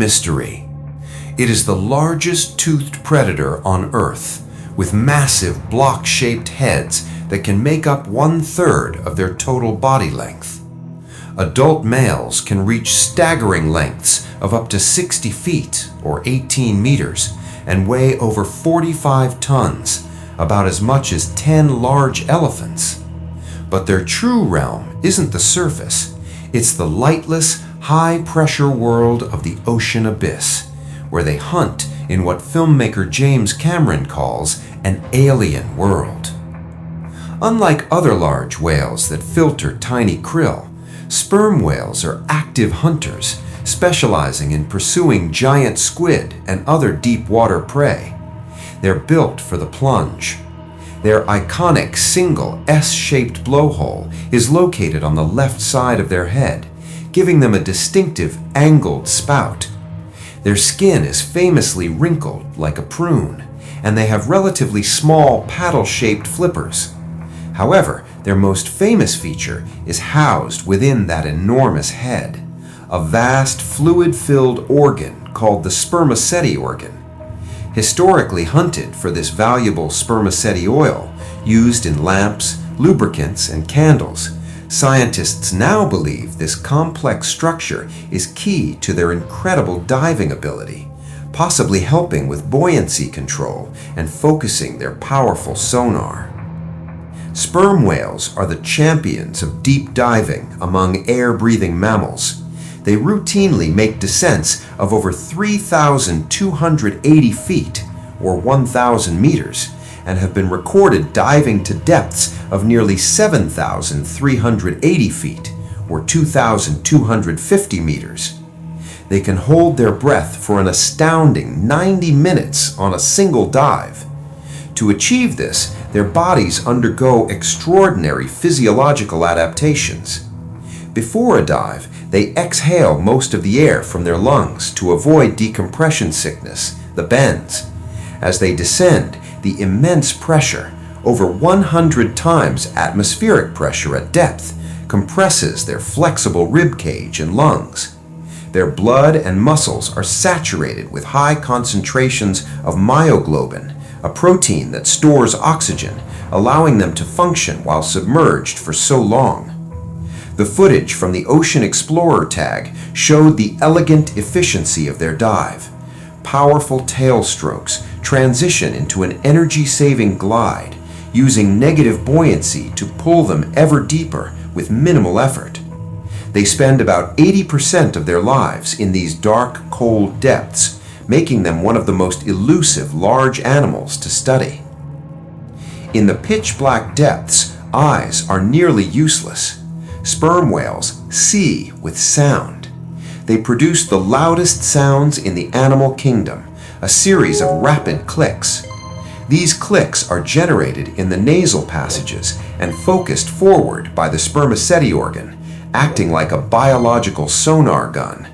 Mystery. It is the largest toothed predator on Earth, with massive block-shaped heads that can make up 1/3 of their total body length. Adult males can reach staggering lengths of up to 60 feet or 18 meters and weigh over 45 tons, about as much as 10 large elephants. But their true realm isn't the surface, it's the lightless, high-pressure world of the ocean abyss, where they hunt in what filmmaker James Cameron calls an alien world. Unlike other large whales that filter tiny krill, sperm whales are active hunters, specializing in pursuing giant squid and other deep-water prey. They're built for the plunge. Their iconic single S-shaped blowhole is located on the left side of their head, giving them a distinctive angled spout. Their skin is famously wrinkled like a prune, and they have relatively small paddle-shaped flippers. However, their most famous feature is housed within that enormous head, a vast fluid-filled organ called the spermaceti organ. Historically hunted for this valuable spermaceti oil used in lamps, lubricants, and candles, scientists now believe this complex structure is key to their incredible diving ability, possibly helping with buoyancy control and focusing their powerful sonar. Sperm whales are the champions of deep diving among air-breathing mammals. They routinely make descents of over 3,280 feet, or 1,000 meters, and have been recorded diving to depths of nearly 7,380 feet, or 2,250 meters. They can hold their breath for an astounding 90 minutes on a single dive. To achieve this, their bodies undergo extraordinary physiological adaptations. Before a dive, they exhale most of the air from their lungs to avoid decompression sickness, the bends. As they descend, the immense pressure, over 100 times atmospheric pressure at depth, compresses their flexible rib cage and lungs. Their blood and muscles are saturated with high concentrations of myoglobin, a protein that stores oxygen, allowing them to function while submerged for so long. The footage from the Ocean Explorer tag showed the elegant efficiency of their dive. Powerful tail strokes transition into an energy-saving glide, using negative buoyancy to pull them ever deeper with minimal effort. They spend about 80% of their lives in these dark, cold depths, making them one of the most elusive large animals to study. In the pitch-black depths, eyes are nearly useless. Sperm whales see with sound. They produce the loudest sounds in the animal kingdom, a series of rapid clicks. These clicks are generated in the nasal passages and focused forward by the spermaceti organ, acting like a biological sonar gun.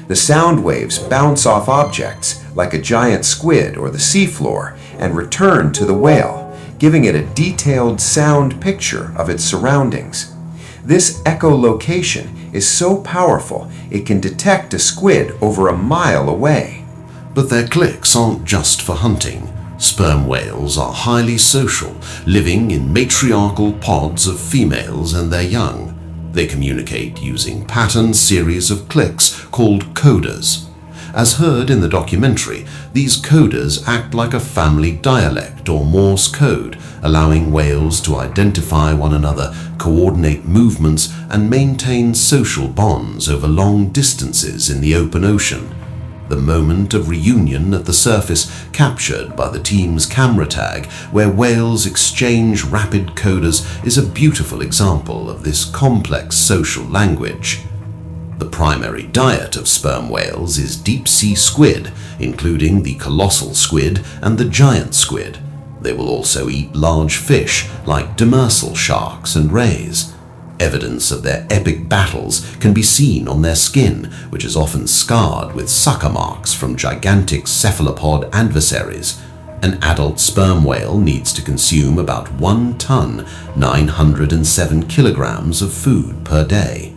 The sound waves bounce off objects like a giant squid or the seafloor and return to the whale, giving it a detailed sound picture of its surroundings. This echolocation is so powerful it can detect a squid over a mile away. But their clicks aren't just for hunting. Sperm whales are highly social, living in matriarchal pods of females and their young. They communicate using patterned series of clicks called codas. As heard in the documentary, these codas act like a family dialect or Morse code, allowing whales to identify one another, coordinate movements, and maintain social bonds over long distances in the open ocean. The moment of reunion at the surface, captured by the team's camera tag, where whales exchange rapid codas, is a beautiful example of this complex social language. The primary diet of sperm whales is deep-sea squid, including the colossal squid and the giant squid. They will also eat large fish like demersal sharks and rays. Evidence of their epic battles can be seen on their skin, which is often scarred with sucker marks from gigantic cephalopod adversaries. An adult sperm whale needs to consume about 1 ton, 907 kilograms of food per day.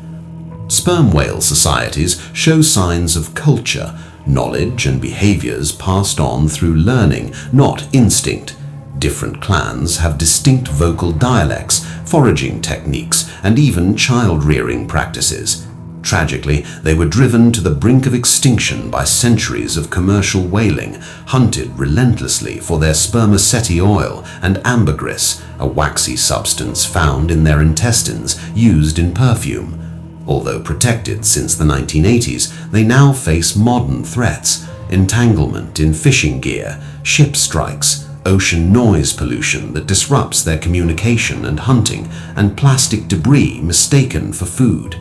Sperm whale societies show signs of culture, knowledge and behaviors passed on through learning, not instinct. Different clans have distinct vocal dialects, foraging techniques, and even child-rearing practices. Tragically, they were driven to the brink of extinction by centuries of commercial whaling, hunted relentlessly for their spermaceti oil and ambergris, a waxy substance found in their intestines used in perfume. Although protected since the 1980s, they now face modern threats: entanglement in fishing gear, ship strikes, ocean noise pollution that disrupts their communication and hunting, and plastic debris mistaken for food.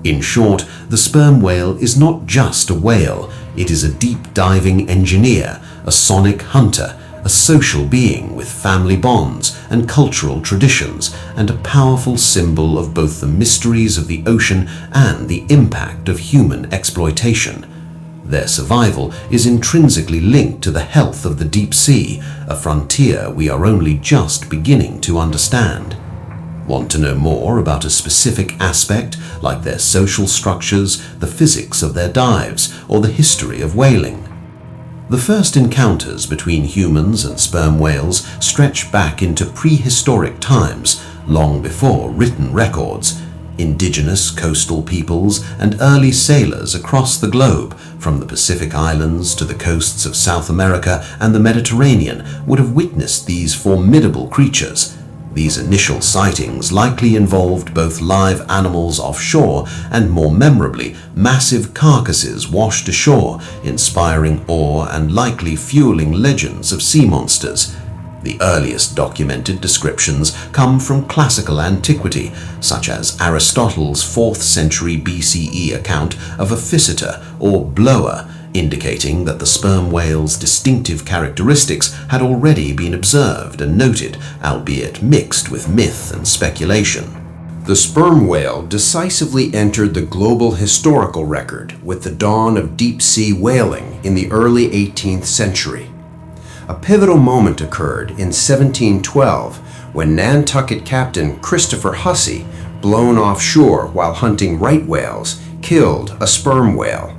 In short, the sperm whale is not just a whale, it is a deep-diving engineer, a sonic hunter, a social being with family bonds and cultural traditions, and a powerful symbol of both the mysteries of the ocean and the impact of human exploitation. Their survival is intrinsically linked to the health of the deep sea, a frontier we are only just beginning to understand. Want to know more about a specific aspect, like their social structures, the physics of their dives, or the history of whaling? The first encounters between humans and sperm whales stretch back into prehistoric times, long before written records. Indigenous coastal peoples and early sailors across the globe, from the Pacific Islands to the coasts of South America and the Mediterranean, would have witnessed these formidable creatures. These initial sightings likely involved both live animals offshore and, more memorably, massive carcasses washed ashore, inspiring awe and likely fueling legends of sea monsters. The earliest documented descriptions come from classical antiquity, such as Aristotle's 4th century BCE account of a physeter or blower, indicating that the sperm whale's distinctive characteristics had already been observed and noted, albeit mixed with myth and speculation. The sperm whale decisively entered the global historical record with the dawn of deep-sea whaling in the early 18th century. A pivotal moment occurred in 1712 when Nantucket captain Christopher Hussey, blown offshore while hunting right whales, killed a sperm whale.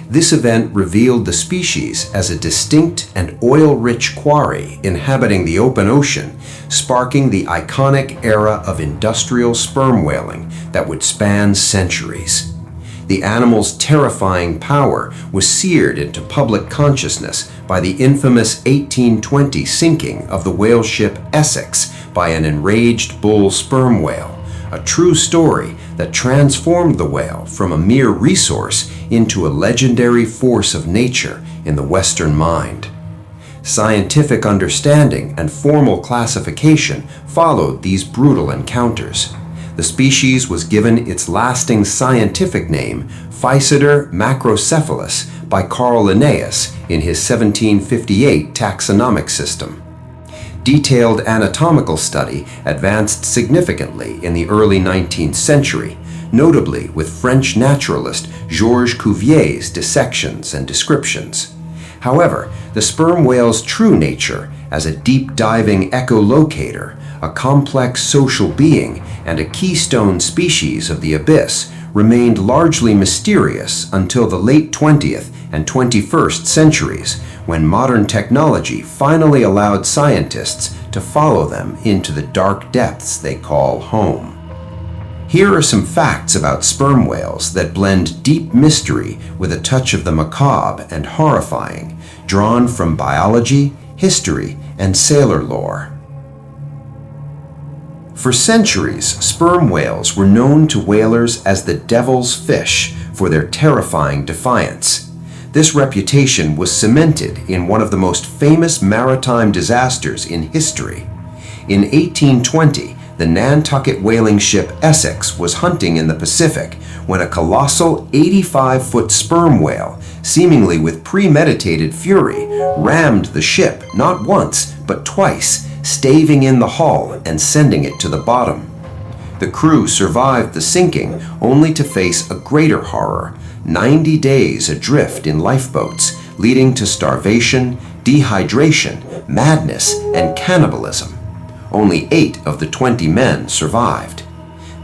This event revealed the species as a distinct and oil-rich quarry inhabiting the open ocean, sparking the iconic era of industrial sperm whaling that would span centuries. The animal's terrifying power was seared into public consciousness by the infamous 1820 sinking of the whale ship Essex by an enraged bull sperm whale, a true story that transformed the whale from a mere resource into a legendary force of nature in the Western mind. Scientific understanding and formal classification followed these brutal encounters. The species was given its lasting scientific name, Physeter macrocephalus, by Carl Linnaeus in his 1758 taxonomic system. Detailed anatomical study advanced significantly in the early 19th century, notably with French naturalist Georges Cuvier's dissections and descriptions. However, the sperm whale's true nature as a deep-diving echolocator, a complex social being, and a keystone species of the abyss remained largely mysterious until the late 20th and 21st centuries, when modern technology finally allowed scientists to follow them into the dark depths they call home. Here are some facts about sperm whales that blend deep mystery with a touch of the macabre and horrifying, drawn from biology, history, and sailor lore. For centuries, sperm whales were known to whalers as the devil's fish for their terrifying defiance. This reputation was cemented in one of the most famous maritime disasters in history. In 1820, the Nantucket whaling ship Essex was hunting in the Pacific when a colossal 85-foot sperm whale, seemingly with premeditated fury, rammed the ship not once but twice, staving in the hull and sending it to the bottom. The crew survived the sinking only to face a greater horror: 90 days adrift in lifeboats, leading to starvation, dehydration, madness, and cannibalism. Only 8 of the 20 men survived.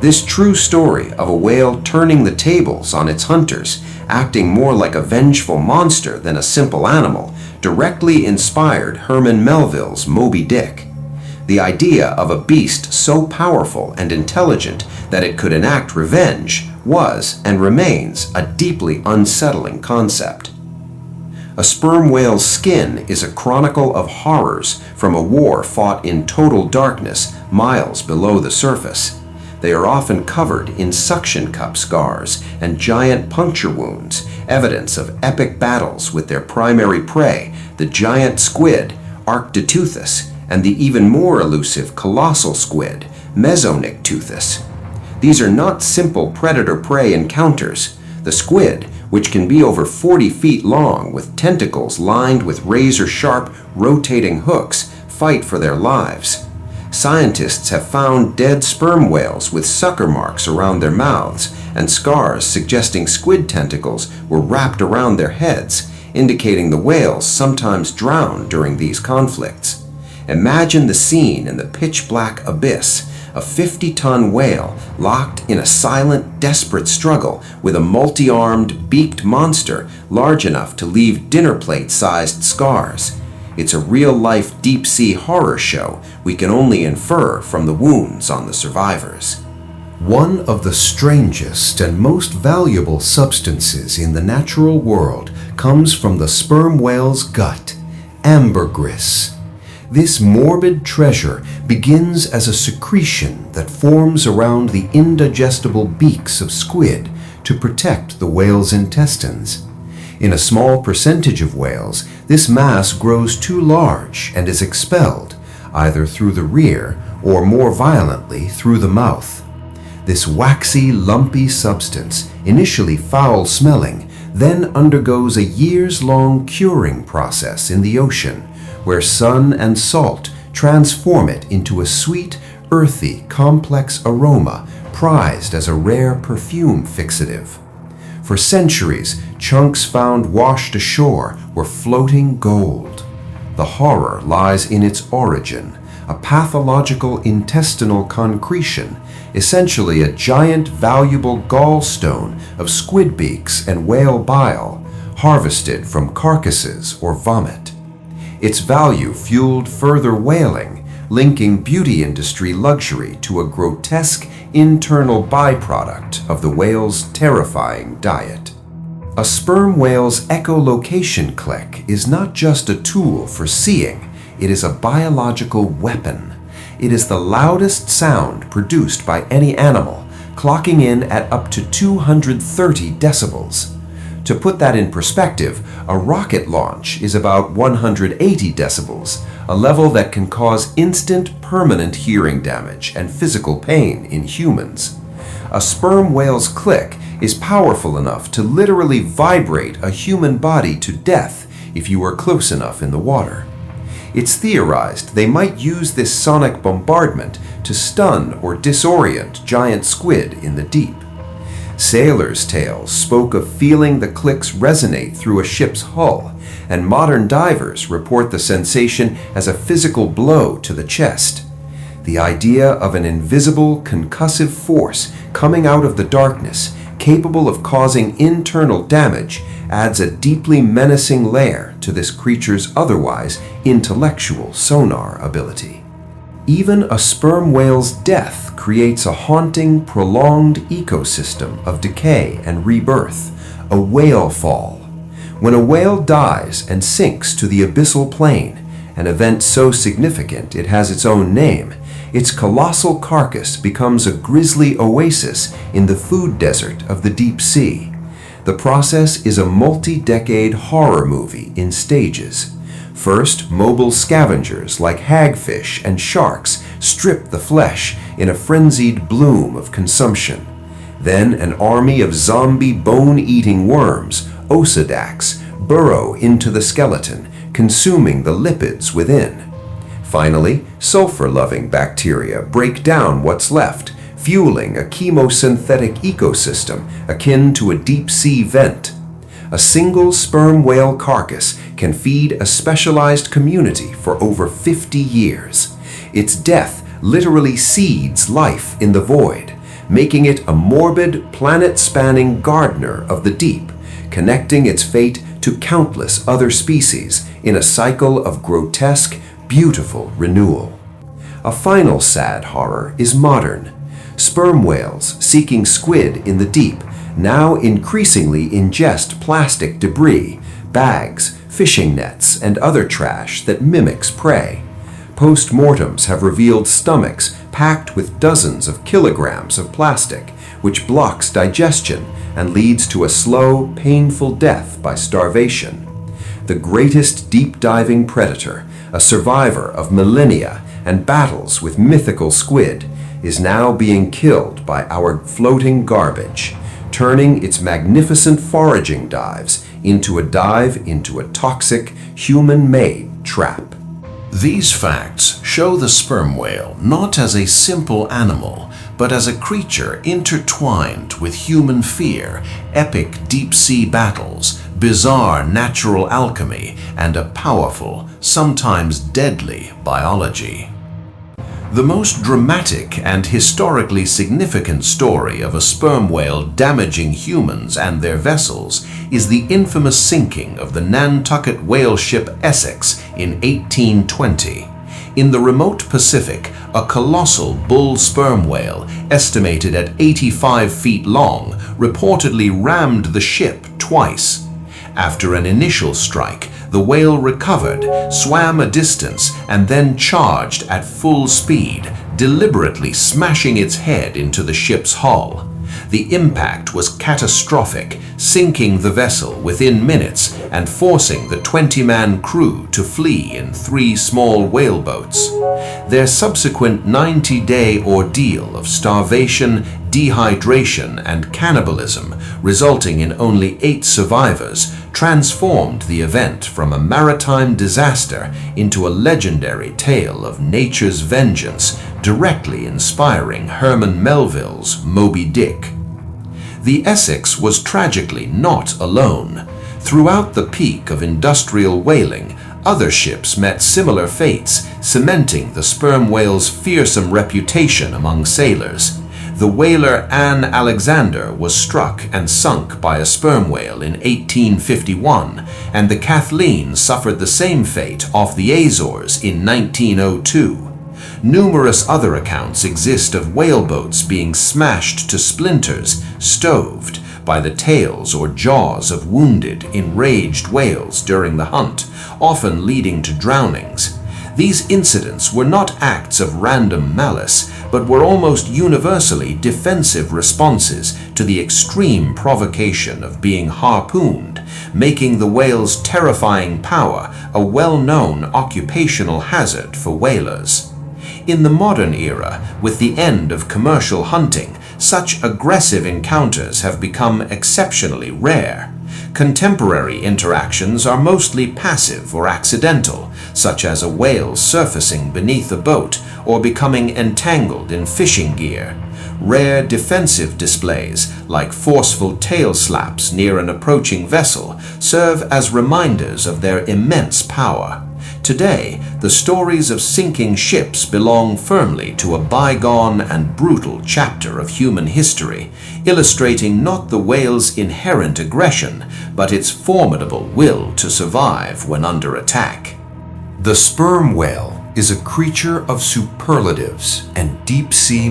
This true story of a whale turning the tables on its hunters, acting more like a vengeful monster than a simple animal, directly inspired Herman Melville's Moby Dick. The idea of a beast so powerful and intelligent that it could enact revenge was and remains a deeply unsettling concept. A sperm whale's skin is a chronicle of horrors from a war fought in total darkness miles below the surface. They are often covered in suction cup scars and giant puncture wounds, evidence of epic battles with their primary prey, the giant squid, Arctiteuthis, and the even more elusive colossal squid, Mesonicteuthis. These are not simple predator-prey encounters. The squid, which can be over 40 feet long with tentacles lined with razor-sharp, rotating hooks, fight for their lives. Scientists have found dead sperm whales with sucker marks around their mouths and scars suggesting squid tentacles were wrapped around their heads, indicating the whales sometimes drown during these conflicts. Imagine the scene in the pitch-black abyss, a 50-ton whale locked in a silent, desperate struggle with a multi-armed, beaked monster large enough to leave dinner plate-sized scars. It's a real-life deep-sea horror show we can only infer from the wounds on the survivors. One of the strangest and most valuable substances in the natural world comes from the sperm whale's gut, ambergris. This morbid treasure begins as a secretion that forms around the indigestible beaks of squid to protect the whale's intestines. In a small percentage of whales, this mass grows too large and is expelled, either through the rear or more violently through the mouth. This waxy, lumpy substance, initially foul-smelling, then undergoes a years-long curing process in the ocean, where sun and salt transform it into a sweet, earthy, complex aroma prized as a rare perfume fixative. For centuries, chunks found washed ashore were floating gold. The horror lies in its origin, a pathological intestinal concretion, essentially a giant valuable gallstone of squid beaks and whale bile, harvested from carcasses or vomit. Its value fueled further whaling, linking beauty industry luxury to a grotesque internal byproduct of the whale's terrifying diet. A sperm whale's echolocation click is not just a tool for seeing, it is a biological weapon. It is the loudest sound produced by any animal, clocking in at up to 230 decibels. To put that in perspective, a rocket launch is about 180 decibels, a level that can cause instant, permanent hearing damage and physical pain in humans. A sperm whale's click is powerful enough to literally vibrate a human body to death if you are close enough in the water. It's theorized they might use this sonic bombardment to stun or disorient giant squid in the deep. Sailors' tales spoke of feeling the clicks resonate through a ship's hull, and modern divers report the sensation as a physical blow to the chest. The idea of an invisible, concussive force coming out of the darkness, capable of causing internal damage, adds a deeply menacing layer to this creature's otherwise intellectual sonar ability. Even a sperm whale's death creates a haunting, prolonged ecosystem of decay and rebirth, a whale fall. When a whale dies and sinks to the abyssal plain, an event so significant it has its own name, its colossal carcass becomes a grisly oasis in the food desert of the deep sea. The process is a multi-decade horror movie in stages. First, mobile scavengers like hagfish and sharks strip the flesh in a frenzied bloom of consumption. Then an army of zombie bone-eating worms, osedacs, burrow into the skeleton, consuming the lipids within. Finally, sulfur-loving bacteria break down what's left, fueling a chemosynthetic ecosystem akin to a deep-sea vent. A single sperm whale carcass can feed a specialized community for over 50 years. Its death literally seeds life in the void, making it a morbid, planet-spanning gardener of the deep, connecting its fate to countless other species in a cycle of grotesque, beautiful renewal. A final sad horror is modern. Sperm whales seeking squid in the deep now increasingly ingest plastic debris, bags, fishing nets, and other trash that mimics prey. Post-mortems have revealed stomachs packed with dozens of kilograms of plastic, which blocks digestion and leads to a slow, painful death by starvation. The greatest deep-diving predator, a survivor of millennia and battles with mythical squid, is now being killed by our floating garbage, turning its magnificent foraging dives into a toxic, human-made trap. These facts show the sperm whale not as a simple animal, but as a creature intertwined with human fear, epic deep-sea battles, bizarre natural alchemy, and a powerful, sometimes deadly biology. The most dramatic and historically significant story of a sperm whale damaging humans and their vessels is the infamous sinking of the Nantucket whale ship Essex in 1820. In the remote Pacific, a colossal bull sperm whale, estimated at 85 feet long, reportedly rammed the ship twice. After an initial strike, the whale recovered, swam a distance, and then charged at full speed, deliberately smashing its head into the ship's hull. The impact was catastrophic, sinking the vessel within minutes and forcing the 20-man crew to flee in 3 small whaleboats. Their subsequent 90-day ordeal of starvation, dehydration, and cannibalism, resulting in only 8 survivors, transformed the event from a maritime disaster into a legendary tale of nature's vengeance, directly inspiring Herman Melville's Moby Dick. The Essex was tragically not alone. Throughout the peak of industrial whaling, other ships met similar fates, cementing the sperm whale's fearsome reputation among sailors. The whaler Anne Alexander was struck and sunk by a sperm whale in 1851, and the Kathleen suffered the same fate off the Azores in 1902. Numerous other accounts exist of whaleboats being smashed to splinters, stoved, by the tails or jaws of wounded, enraged whales during the hunt, often leading to drownings. These incidents were not acts of random malice, but were almost universally defensive responses to the extreme provocation of being harpooned, making the whale's terrifying power a well-known occupational hazard for whalers. In the modern era, with the end of commercial hunting, such aggressive encounters have become exceptionally rare. Contemporary interactions are mostly passive or accidental, such as a whale surfacing beneath a boat or becoming entangled in fishing gear. Rare defensive displays, like forceful tail slaps near an approaching vessel, serve as reminders of their immense power. Today, the stories of sinking ships belong firmly to a bygone and brutal chapter of human history, illustrating not the whale's inherent aggression, but its formidable will to survive when under attack. The sperm whale is a creature of superlatives and deep-sea